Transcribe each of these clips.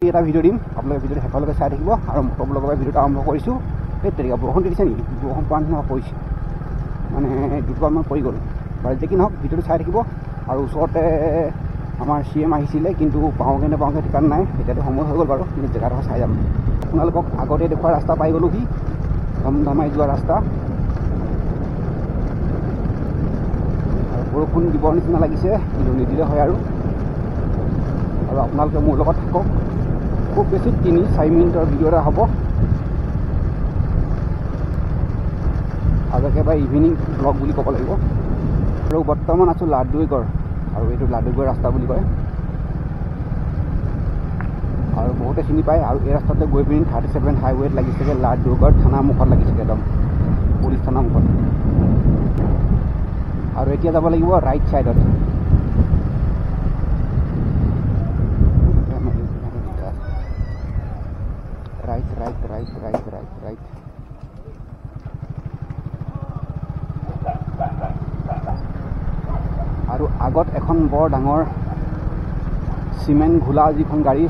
এটা ভিডিও দিম আপোনালোকে ভিডিঅ'টো শেষলৈকে চাই থাকিব আৰু মটৰ ব্লগৰ পৰা ভিডিঅ'টো আৰম্ভ কৰিছোঁ। এই তেনেকৈ বৰষুণ দিছে নেকি? বৰষুণ পৰা নিচিনা পৰিছে, মানে দুটুপালমান পৰি গ'ল। বাৰু যে কি নহওক ভিডিঅ'টো চাই থাকিব। আৰু ওচৰতে আমাৰ CM আহিছিলে, কিন্তু পাওঁগৈ নাপাওঁগৈ ঠিকানা নাই। এতিয়াতো সময় হৈ গ'ল বাৰু, কিন্তু জেগাডোখৰ চাই যাম। আপোনালোকক আগতে দেখুওৱা ৰাস্তা পাই গ'লোহি, ধমধমাই যোৱা ৰাস্তা। আৰু বৰষুণ দিবৰ নিচিনা লাগিছে, কিন্তু নিদিলে হয় আৰু আপোনালোকে মোৰ লগত থাকক। খুব বেছি 3-4 মিনিটৰ ভিডিঅ' এটা হ'ব, আৰু একেবাৰে ইভিনিং ব্লগ বুলি ক'ব লাগিব। আৰু বৰ্তমান আছোঁ লাডুইগড়, আৰু এইটো লাডুইগড় ৰাস্তা বুলি কয়, আৰু বহুতে চিনি পায়। আৰু এই ৰাস্তাতে গৈ পিনি 37 হাইৱেত লাগিছেগৈ, লাডুইগড় থানা মুখত লাগিছেগৈ, একদম পুলিচ থানা মুখত। আৰু এতিয়া যাব লাগিব ৰাইট ছাইডত। ৰাইট আৰু আগত এখন বৰ ডাঙৰ চিমেণ্ট ঘোলা যিখন গাড়ী,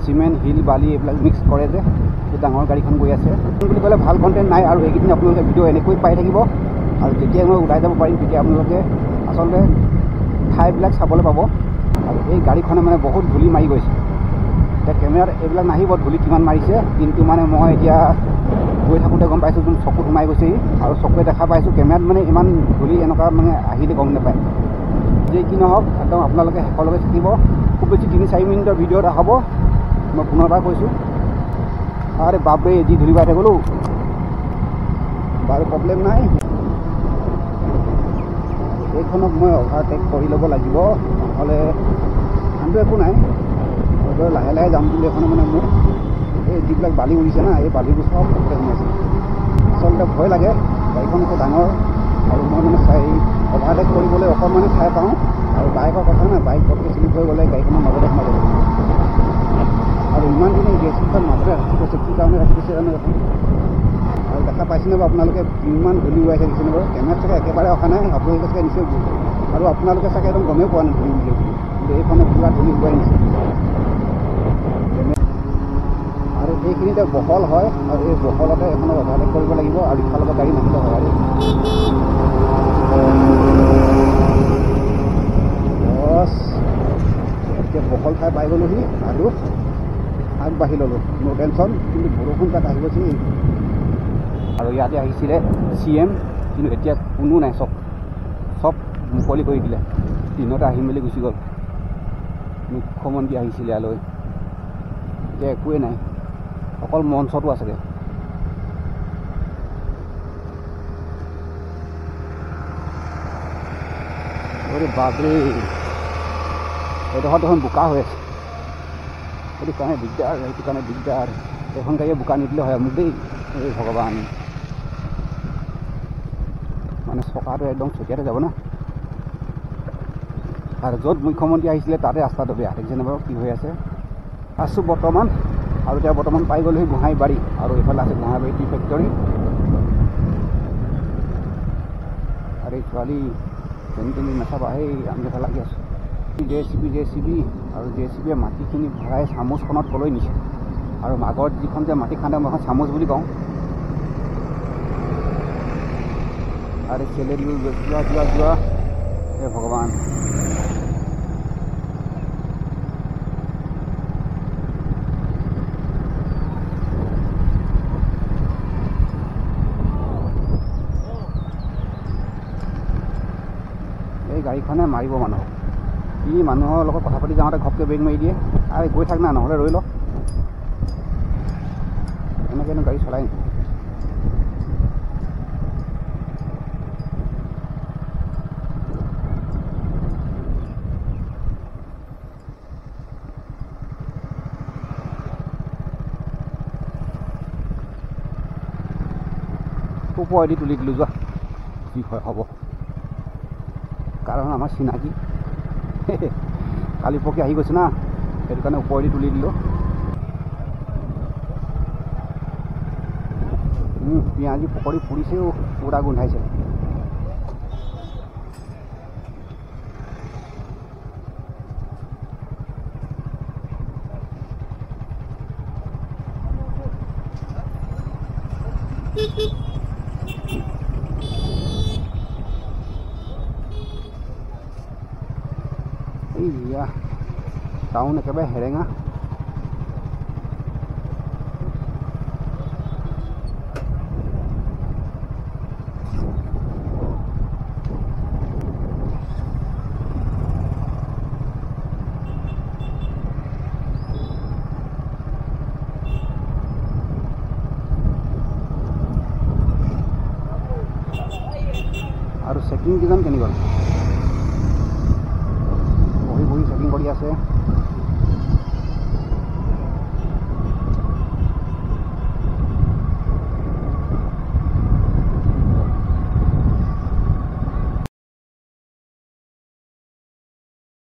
চিমেণ্ট শিল বালি এইবিলাক মিক্স কৰে যে, সেই ডাঙৰ গাড়ীখন গৈ আছে। বুলি ক'লে ভাল কণ্টেণ্ট নাই, আৰু এইকেইদিন আপোনালোকে ভিডিঅ' এনেকৈ পাই থাকিব। আৰু যেতিয়া মই ওলাই যাব পাৰিম, তেতিয়া আপোনালোকে আচলতে ঠাইবিলাক চাবলৈ পাব। আৰু এই গাড়ীখনে মানে বহুত ধূলি মাৰি গৈছে। এতিয়া কেমেৰাত এইবিলাক নাহিব ধূলি কিমান মাৰিছে, কিন্তু মানে মই এতিয়া গৈ থাকোঁতে গম পাইছোঁ, যোন চকুত সোমাই গৈছেহি। আৰু চকুৱে দেখা পাইছোঁ, কেমেৰাত মানে ইমান ধূলি এনেকুৱা মানে আহিলে গম নাপায়। যে কি নহওক একদম আপোনালোকে শেষলৈকে থাকিব। খুব বেছি 3-4 মিনিটৰ ভিডিঅ' এটা হ'ব, মই পুনৰবাৰ কৈছোঁ। আৰে বাপৰে, যি ধূলি পাই থাকোঁ বাৰু, প্ৰব্লেম নাই। এইখনক মই অভাৰটেক কৰি ল'ব লাগিব, নহ'লে আনটো একো নাই। লাহে লাহে যাম বুলি এখনে মানে মোক এই যিবিলাক বালি উৰিছে না, এই বালিবোৰ চব সোমাইছে। আচলতে ভয় লাগে, গাড়ীখন আকৌ ডাঙৰ, আৰু মই মানে অভাৰটেক কৰিবলৈ অকণমানে ঠাই পাওঁ। আৰু বাইকৰ কথা নাই, বাইক পটকৈ শ্লিপ হৈ গ'লে গাড়ীখনৰ মাজতে সোমাই যাব। আৰু ইমান দিনে গেছখন মাজতে ৰাখি গৈছে, কি কাৰণে ৰাখি গৈছে জানো এখন। আৰু দেখা পাইছেনে বাৰু আপোনালোকে ইমান ধূলি উৰাইছে দেখিছেনে বাৰু? কেমেৰাত চাগে একেবাৰে অহা নাই, আপোনালোকে চাগে নিশ্চয়, আৰু আপোনালোকে চাগে একদম গমেই পোৱা নাই ধূলি উলিয়াই, কিন্তু এইখনে পুৰা ধূলি উৰাই নিছে। আৰু এইখিনিতে বহল হয়, আৰু এই বহলতে এখনক অভাৰটেক কৰিব লাগিব, আৰু ইফালৰ পৰা গাড়ী নাহিলে হয়। আৰু বছ এতিয়া বহল ঠাই পাই গ'লোহি, আৰু আগবাঢ়ি ল'লোঁ, ন' টেনশ্যন। কিন্তু বৰষুণ তাত আহিব চি। আৰু ইয়াতে আহিছিলে CM, কিন্তু এতিয়া কোনো নাই, চব মুকলি কৰি দিলে। দিনতে আহি মেলি গুচি গ'ল। মুখ্যমন্ত্ৰী আহিছিলে ইয়ালৈ, এতিয়া একোৱেই নাই, অকল মঞ্চটো আছেগৈ। অৰে বাপৰে, এইডোখৰ দেখোন বোকা হৈ আছে। সেইটো কাৰণে দিগদাৰ, এইখন গাড়ীয়ে বোকা নিদিলে হয় মোক দেই। এই ভগৱান, মানে চকাটো একদম চকিয়াতে যাব না। আৰু য'ত মুখ্যমন্ত্ৰী আহিছিলে তাতে ৰাস্তাটো বেয়া, দেখিছেনে বাৰু কি হৈ আছে। আছোঁ বৰ্তমান, আৰু এতিয়া বৰ্তমান পাই গ'লোহি গোহাঁইবাৰী, আৰু এইফালে আছে গোহাঁইবাৰী টি ফেক্টৰী। আৰু এই ছোৱালী যেনি নাচাবা, সেই আমি এটা লাগি আছোঁ। JCB আৰু JCBয়ে মাটিখিনি ভৰাই চামুচখনত কলৈ নিছে। আৰু আগত যিখন যে মাটি খান্দে, মই এখন চামুচ বুলি কওঁ। আৰু চেলে যোৱা হে ভগৱান। এই গাড়ীখনে মাৰিব মানুহক। ই মানুহৰ লগত কথা পাতি যাওঁতে ঘপকৈ ব্ৰেক মাৰি দিয়ে। আৰু গৈ থাক না, নহ'লে ৰৈ লওক। এনেকৈনো গাড়ী চলাই নেকি? ওপৰেদি তুলি দিলোঁ, যোৱা যি হয় হ'ব, কাৰণ আমাৰ চিনাকি কালি পৰহি আহি গৈছে না, সেইটো কাৰণে ওপৰেদি তুলি দিলোঁ। পিঁয়াজি পকৰি ফুৰিছেও, পুৰা গোন্ধাইছে। এইয়া টাউন একেবাৰে হেৰেঙা। আৰু চেকিং কিজন কেনি গ'ল? বহি বহি চেকিং কৰি আছে।